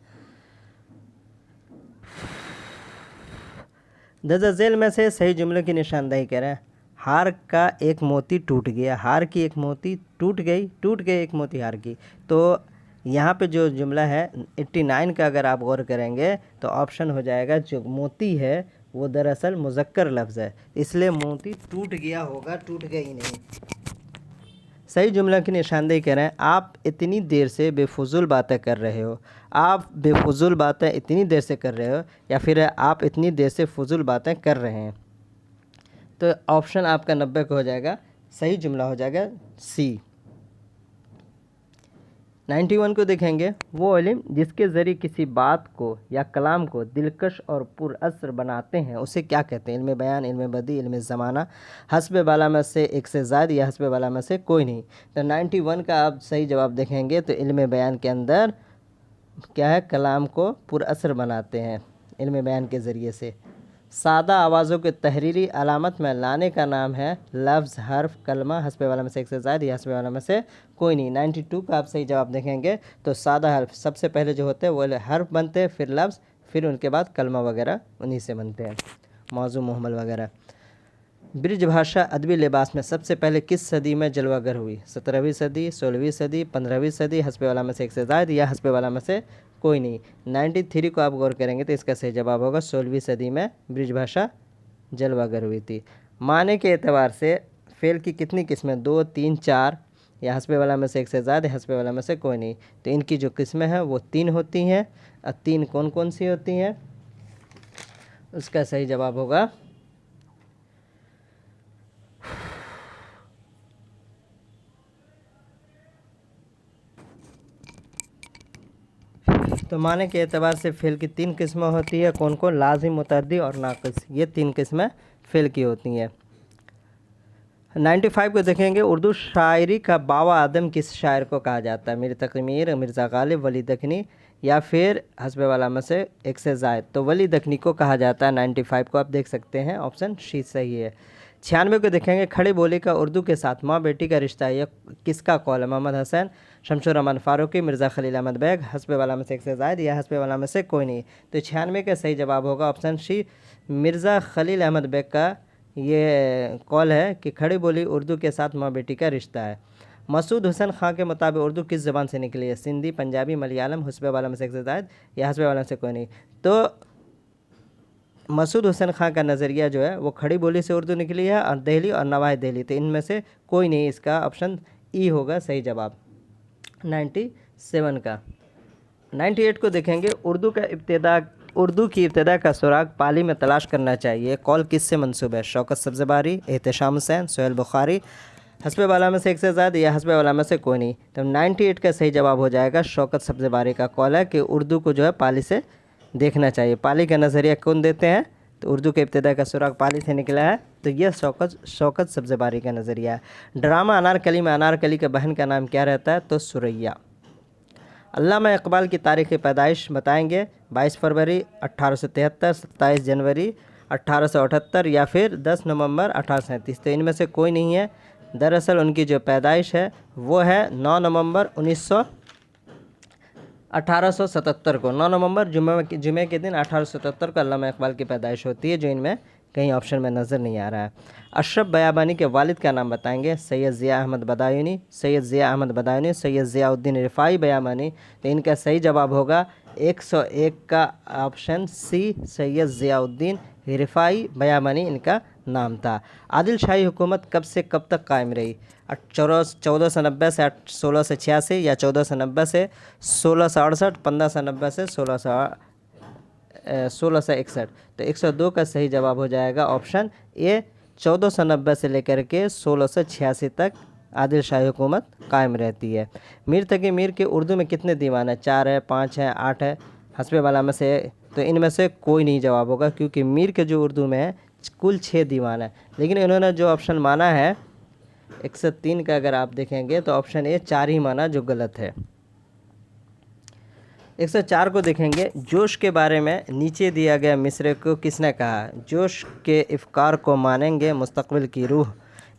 दर्ज झेल में से सही जुमले की निशानदेही करें। हार का एक मोती टूट गया, हार की एक मोती टूट गई एक मोती हार की। तो यहाँ पे जो जुमला है 89 का अगर आप गौर करेंगे तो ऑप्शन हो जाएगा, जो मोती है वो दरअसल मुज़क्कर लफ्ज़ है, इसलिए मोती टूट गया होगा, टूट गई नहीं। सही जुमला की निशानदेही करें। आप इतनी देर से बेफुज़ूल बातें कर रहे हो। आप बेफुज़ूल बातें इतनी देर से कर रहे हो, या फिर आप इतनी देर से फुज़ूल बातें कर रहे हैं। तो ऑप्शन आपका 90 का हो जाएगा, सही जुमला हो जाएगा सी। 91 को देखेंगे। वो इल्म जिसके ज़रिए किसी बात को या कलाम को दिलकश और पुरअसर बनाते हैं उसे क्या कहते हैं? इल्म बयान, इल्म बदी, इल्म ज़माना, हस्बे वाला में से एक से ज़्यादा या हस्बे वाला में से कोई नहीं। तो 91 का आप सही जवाब देखेंगे तो इल्म बयान के अंदर क्या है? कलाम को पुरअसर बनाते हैं इल्म बयान के ज़रिए से। सादा आवाज़ों के तहरीरी अलामत में लाने का नाम है लफ्ज़, हर्फ, कलमा, हस्बे वाला में से एक से ज़्यादा या हस्बे वाला में से कोई नहीं। 92 का आप सही जवाब देखेंगे तो सादा हर्फ सबसे पहले जो होते हैं वो हर्फ बनते हैं, फिर लफ्ज़, फिर उनके बाद कलमा वगैरह उन्हीं से बनते हैं, मौजू मुहम्मल वगैरह। ब्रिज भाषा अदबी लिबास में सबसे पहले किस सदी में जलवागर हुई? 17वीं सदी, 16वीं सदी, 15वीं सदी, हस्बे वाला में से एक से ज़्यादा या हस्बे वाला में से कोई नहीं। 93 को आप गौर करेंगे तो इसका सही जवाब होगा 16वीं सदी में ब्रिज भाषा जलवागर हुई थी। माने के एतबार से फ़ेल की कितनी किस्में? 2, 3, 4 या हस्बे वाला में से एक से ज़्यादा, हस्बे वाला में से कोई नहीं। तो इनकी जो किस्में हैं वो 3 होती हैं। और 3 कौन कौन सी होती हैं? उसका सही जवाब होगा तो माने के एतबार से फ़ेल की 3 किस्में होती है। कौन कौन? लाजिम, मुतअद्दी और नाक़िस, ये 3 किस्में फ़ेल की होती हैं। 95 को देखेंगे। उर्दू शायरी का बावा आदम किस शायर को कहा जाता है? मीर तक़ी, मिर्ज़ा गालिब, वली दखनी या फिर हस्बे वाला में से एक से ज़ायद। तो वली दखनी को कहा जाता है। 95 को आप देख सकते हैं, ऑप्शन शी सही है। 96 को देखेंगे। खड़ी बोली का उर्दू के साथ माँ बेटी का रिश्ता है, यह किसका कौल है? मोहम्मद हसन, शमशुर रहमान फ़ारूकी, मिर्ज़ा खलील अहमद बैग, हस्बे वाला में से एक से ज़ायद या हस्बे वाला में से कोई नहीं। तो 96 का सही जवाब होगा ऑप्शन सी, मिर्ज़ा खलील अहमद बैग का ये कौल है कि खड़ी बोली उर्दू के साथ माँ बेटी का रिश्ता है। मसूद हुसैन खां के मुताबिक उर्दू किस ज़बान से निकली है? सिंधी, पंजाबी, मलयालम, हस्बे वाला में से एक से ज़ायद या हस्बे वाला में से कोई नहीं। तो मसूद हुसैन खां का नज़रिया जो है वो खड़ी बोली से उर्दू निकली है, और दहली और नवाह दहली, तो इनमें से कोई नहीं। इसका ऑप्शन ई होगा सही जवाब 97 का। 98 को देखेंगे। उर्दू की इब्तिदा का सुराग पाली में तलाश करना चाहिए, कौल किससे मंसूब है? शौकत सब्ज़बारी, एहतशाम हुसैन, सोहेल बुखारी, हस्बे वाला में से एक से ज़्यादा या हस्बे वाला में से कोई नहीं। तो 98 का सही जवाब हो जाएगा शौकत सब्ज़बारी का कौल है कि उर्दू को जो है पाली से देखना चाहिए। पाली का नज़रिया कौन देते हैं? तो उर्दू के इब्तिदा का सुराग पाली से निकला है, तो यह शौकत सब्ज़बारी का नज़रिया है। ड्रामा अनारकली में अनारकली के बहन का नाम क्या रहता है? तो सुरैया। अल्लामा इकबाल की तारीख़ पैदाइश बताएंगे? 22 फरवरी 1873, 27 जनवरी 1878 या फिर 10 नवंबर 1837। तो इनमें से कोई नहीं है। दरअसल उनकी जो पैदाइश है वो है 9 नवंबर 1877 को। 9 नवंबर जुमे के दिन 1877 को अल्लामा इकबाल की पैदाइश होती है, जो इनमें कहीं ऑप्शन में नज़र नहीं आ रहा है। अशरफ बयाबानी के वालिद का नाम बताएंगे? सैयद ज़िया अहमद बदायूनी, सैयद ज़िया अहमद बदायूनी, सैयद ज़ियाउद्दीन रिफ़ाई बयाबानी। तो इनका सही जवाब होगा 101 का ऑप्शन सी, सैयद ज़ियाउद्दीन रिफ़ाई बयाबानी इनका नाम था। आदिल शाही हुकूमत कब से कब तक कायम रही? 1490 से 1686 या 1490 से 1668, 1590 से 1661। तो 102 का सही जवाब हो जाएगा ऑप्शन ए, 1490 से लेकर के 1686 तक आदिल शाही हुकूमत कायम रहती है। मीर तकी मीर के उर्दू में कितने दीवान हैं? 4 है, 5 है, 8 है, हस्बे वाला में से? तो इनमें से कोई नहीं जवाब होगा, क्योंकि मीर के जो उर्दू में है कुल 6 दीवान है, लेकिन इन्होंने जो ऑप्शन माना है 103 का, अगर आप देखेंगे तो ऑप्शन ए 4 ही माना, जो गलत है। 104 को देखेंगे, जोश के बारे में नीचे दिया गया मिसरे को किसने कहा? जोश के इफ़कार को मानेंगे मुस्तकबिल की रूह?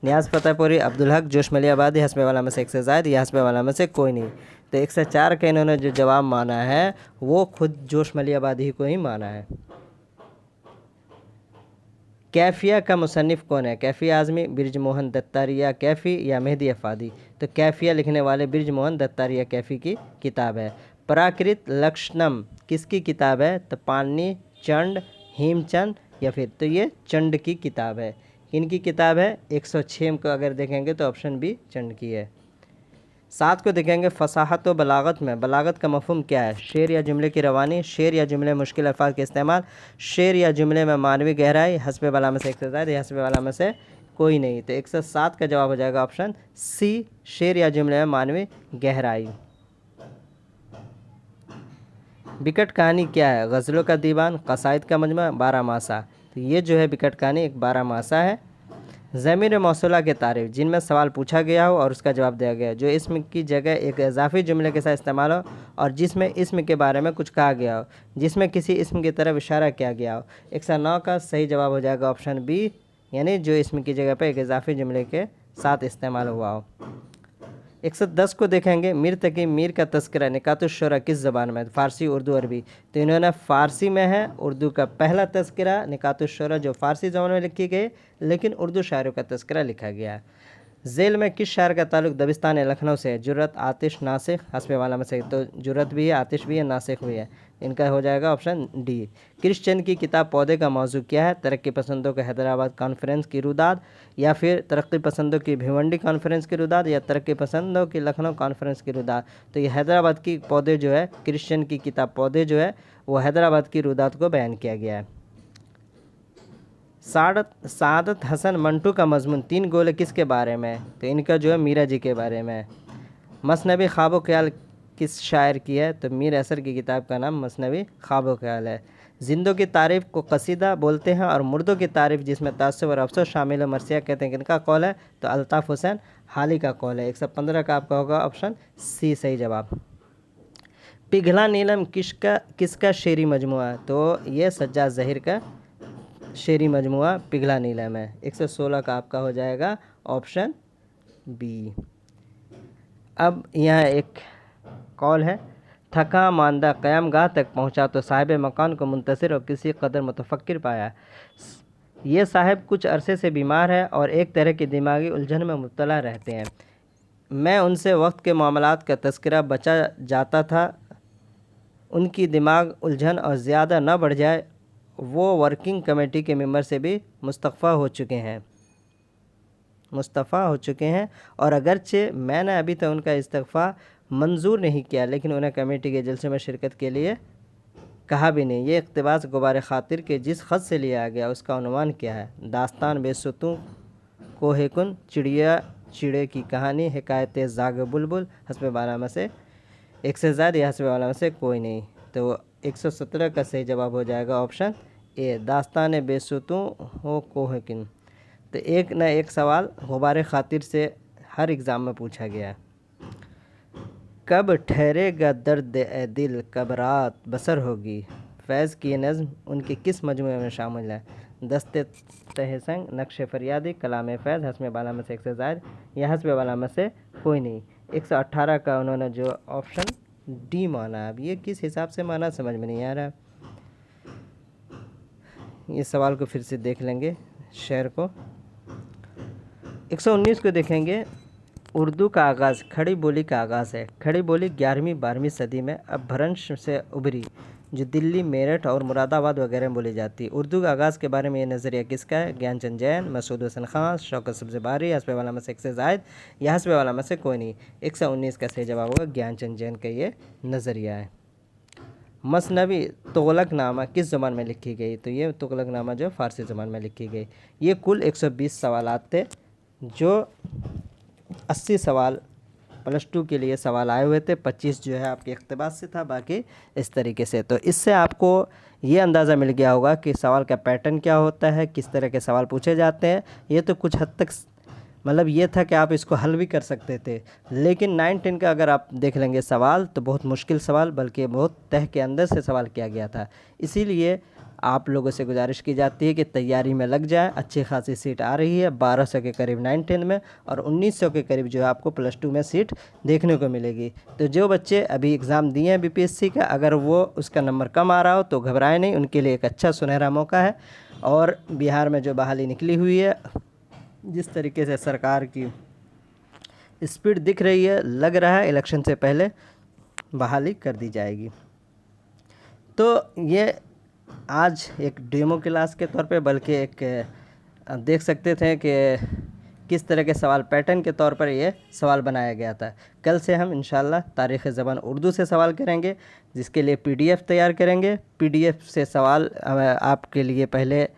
नियाज़ फतेहपुरी, अब्दुल हक, जोश मलियाबादी, हस्बे वाला में से एक से ज़ायद या हस्बे वाला में से कोई नहीं। तो 104 का इन्होंने जो जवाब माना है वो खुद जोश मलियाबादी को ही माना है। कैफिया का मुसन्निफ़ कौन है? कैफ़ी आज़मी, बिरज मोहन दत्तारिया कैफ़ी या मेहदी अफ़ादी? तो कैफिया लिखने वाले बिरज मोहन दत्तारिया कैफ़ी की किताब है। प्राकृत लक्षणम किसकी किताब है? तो पाणिनि, चंड, हेमचंद या फिर? तो ये चंड की किताब है। इनकी किताब है। 106 को अगर देखेंगे तो ऑप्शन बी चंड की है। 7 को देखेंगे, फ़साहत व बलागत में बलागत का मफ़हूम क्या है? शेर या जुमले की रवानी, शेर या जुमले मुश्किल अल्फाज के इस्तेमाल, शेर या जुमले में मानवी गहराई, हस्बे वाला में से एक से ज़्यादा या हस्बे वाला में से कोई नहीं। तो 107 का जवाब हो जाएगा ऑप्शन सी, शेर या जुमले में मानवी गहराई। बिकट कहानी क्या है? गज़लों का दीवान, कसाइद का मजमा, बारहमासा? तो ये जो है बिकट कहानी एक बारहमासा है। ज़मीर मौसूला के तारीफ़, जिनमें सवाल पूछा गया हो और उसका जवाब दिया गया, जो इसम की जगह एक इजाफी जुमले के साथ इस्तेमाल हो और जिसमें इसम के बारे में कुछ कहा गया हो, जिसमें किसी इसम की तरफ इशारा किया गया हो। 109 का सही जवाब हो जाएगा ऑप्शन बी, यानी जो इसम की जगह पर एक इजाफी जुमले के साथ इस्तेमाल हुआ हो। 110 को देखेंगे, मीर तकी मीर का तस्करा निकातुश्शोरा किस ज़बान में? फ़ारसी, उर्दू, अरबी? तो इन्होंने फ़ारसी में है। उर्दू का पहला तस्करा निकातुश्शोरा जो फ़ारसी ज़बान में लिखी गई, लेकिन उर्दू शायरों का तस्करा लिखा गया है। झेल में किस शायर का ताल्लुक दबिस्तान लखनऊ से है? जुर्रत, आतिश, नासिक, हस्बे वाला में से? तो जुर्रत भी है, आतिश भी है, नासिक भी है। इनका हो जाएगा ऑप्शन डी। क्रिश्चियन की किताब पौधे का मौजू क्या है? तरक्की पसंदों के हैदराबाद कॉन्फ्रेंस की रुदाद, या फिर तरक्की पसंदों की भिवंडी कॉन्फ्रेंस की रुदाद, या तरक्की पसंदों की लखनऊ कॉन्फ्रेंस की रुदाद? तो ये हैदराबाद की पौधे जो है, क्रिश्चियन की किताब पौधे जो है वो हैदराबाद की रुदाद को बयान किया गया है। सादत हसन मंटू का मजमून 3 गोले किसके बारे में? तो इनका जो है मीरा जी के बारे में। मसनबी ख्वाब ख्याल किस शायर की है? तो मीर असर की किताब का नाम मसनबी ख्वाब ख्याल है। जिंदों की तारीफ़ को कसीदा बोलते हैं और मुर्दों की तारीफ़ जिसमें तासुब और अफसोस शामिल है, मरसिया कहते हैं। किनका कौल है? तो अल्ताफ़ हुसैन हाली का कौल है। 115 का आपका होगा ऑप्शन सी सही जवाब। पिघला नीलम किसका शेरी मजमुआ? तो ये सज्जाद ज़हीर का शेरी मजमुआ पिघला नीलम है। 116 का आपका हो जाएगा ऑप्शन बी। अब यहाँ एक कॉल है, थका मांदा क़यामगाह तक पहुँचा तो साहिब मकान को मुंतसिर और किसी कदर मुतफक्किर पाया। ये साहिब कुछ अरसे से बीमार है और एक तरह की दिमागी उलझन में मुब्तला रहते हैं। मैं उनसे वक्त के मामलात का तज़किरा बचा जाता था, उनकी दिमाग उलझन और ज़्यादा न बढ़ जाए। वो वर्किंग कमेटी के मेंबर से भी मुस्तफ़ा हो चुके हैं और अगरचे मैंने अभी तक उनका इस्तीफ़ा मंजूर नहीं किया, लेकिन उन्हें कमेटी के जलसे में शिरकत के लिए कहा भी नहीं। ये इक़्तिबास गुबार ख़ातिर के जिस ख़त से लिया गया उसका उन्वान क्या है? दास्तान बेसुतूं, कोहेकुन, चिड़े की कहानी, हिकायत जाग बुलबुल, हस्बे वाला में से एक से ज़्यादा या हस्बे वाला में से कोई नहीं। तो 117 का सही जवाब हो जाएगा ऑप्शन ए, दास्तान बेसुतों हो कोहकिन। तो एक न एक सवाल गुबार खातिर से हर एग्ज़ाम में पूछा गया है। कब ठहरेगा दर्द ए दिल, कब रात बसर होगी। फैज़ की नज़्म उनके किस मजमूए में शामिल है। दस्ते तहसंग, नक्श फरियादी, कलाम फैज़, हस्ब बाला में से एक से ज़ायद या हस्ब बाला में से कोई नहीं। 118 का उन्होंने जो ऑप्शन डी माना, अब ये किस हिसाब से माना समझ में नहीं आ रहा। ये सवाल को फिर से देख लेंगे, शेर को। 119 को देखेंगे। उर्दू का आगाज़ खड़ी बोली का आगाज़ है। खड़ी बोली 11वीं-12वीं सदी में अपभ्रंश से उभरी, जो दिल्ली, मेरठ और मुरादाबाद वगैरह में बोली जाती है। उर्दू का आगाज़ के बारे में ये नज़रिया किसका है। ज्ञानचंद जैन, मसूद हसन खान, शौकत सब्ज़वारी, हस्ब वाला में से एक से ज़ायद या हस्ब वाला में से कोई नहीं। 119 का सही जवाब होगा ज्ञानचंद जैन का ये नज़रिया है। मसनवी तुगलकनामा किस ज़बान में लिखी गई। तो ये तुगलकनामा जो फ़ारसी ज़बान में लिखी गई। ये कुल 120 सवालात थे, जो 80 सवाल +2 के लिए सवाल आए हुए थे। 25 जो है आपके इक़्तिबास से था, बाकी इस तरीके से। तो इससे आपको ये अंदाज़ा मिल गया होगा कि सवाल का पैटर्न क्या होता है, किस तरह के सवाल पूछे जाते हैं। ये तो कुछ हद तक मतलब ये था कि आप इसको हल भी कर सकते थे, लेकिन 9-10 का अगर आप देख लेंगे सवाल तो बहुत मुश्किल सवाल, बल्कि बहुत तह के अंदर से सवाल किया गया था। इसीलिए आप लोगों से गुजारिश की जाती है कि तैयारी में लग जाए। अच्छी खासी सीट आ रही है 1200 के करीब 9-10 में, और 1900 के करीब जो है आपको +2 में सीट देखने को मिलेगी। तो जो बच्चे अभी एग्ज़ाम दिए हैं बीपीएससी का, अगर वो उसका नंबर कम आ रहा हो तो घबराएं नहीं, उनके लिए एक अच्छा सुनहरा मौका है। और बिहार में जो बहाली निकली हुई है, जिस तरीके से सरकार की स्पीड दिख रही है, लग रहा है इलेक्शन से पहले बहाली कर दी जाएगी। तो ये आज एक डेमो क्लास के तौर पे, बल्कि एक देख सकते थे कि किस तरह के सवाल पैटर्न के तौर पर ये सवाल बनाया गया था। कल से हम इंशाल्लाह तारीख़ ज़बान उर्दू से सवाल करेंगे, जिसके लिए PDF तैयार करेंगे। PDF से सवाल आपके लिए पहले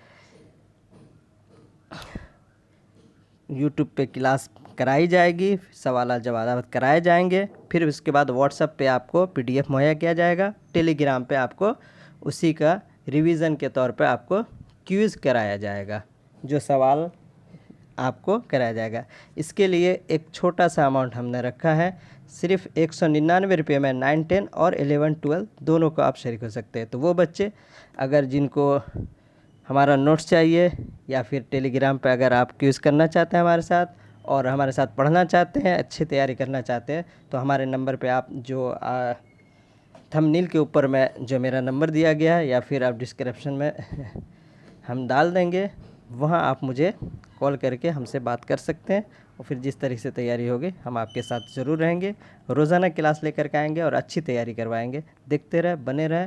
YouTube पे क्लास कराई जाएगी, सवाल जवाब कराए जाएंगे, फिर उसके बाद WhatsApp पे आपको PDF मुहैया किया जाएगा, टेलीग्राम पे आपको उसी का रिवीज़न के तौर पे आपको क्विज़ कराया जाएगा, जो सवाल आपको कराया जाएगा। इसके लिए एक छोटा सा अमाउंट हमने रखा है, सिर्फ 199 रुपये में 9, 10 और 11, 12 दोनों को आप शरीक हो सकते हैं। तो वो बच्चे अगर जिनको हमारा नोट्स चाहिए, या फिर टेलीग्राम पे अगर आप क्विज़ करना चाहते हैं हमारे साथ और हमारे साथ पढ़ना चाहते हैं, अच्छी तैयारी करना चाहते हैं, तो हमारे नंबर पे आप जो थंबनेल के ऊपर में जो मेरा नंबर दिया गया है, या फिर आप डिस्क्रिप्शन में हम डाल देंगे, वहाँ आप मुझे कॉल करके हमसे बात कर सकते हैं। और फिर जिस तरीके से तैयारी होगी हम आपके साथ ज़रूर रहेंगे, रोज़ाना क्लास लेकर के आएँगे और अच्छी तैयारी करवाएंगे। देखते रहे, बने रहे।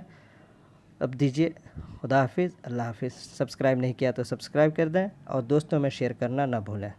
अब दीजिए खुदा हाफिज़, अल्लाह हाफिज़। सब्सक्राइब नहीं किया तो सब्सक्राइब कर दें और दोस्तों में शेयर करना ना भूलें।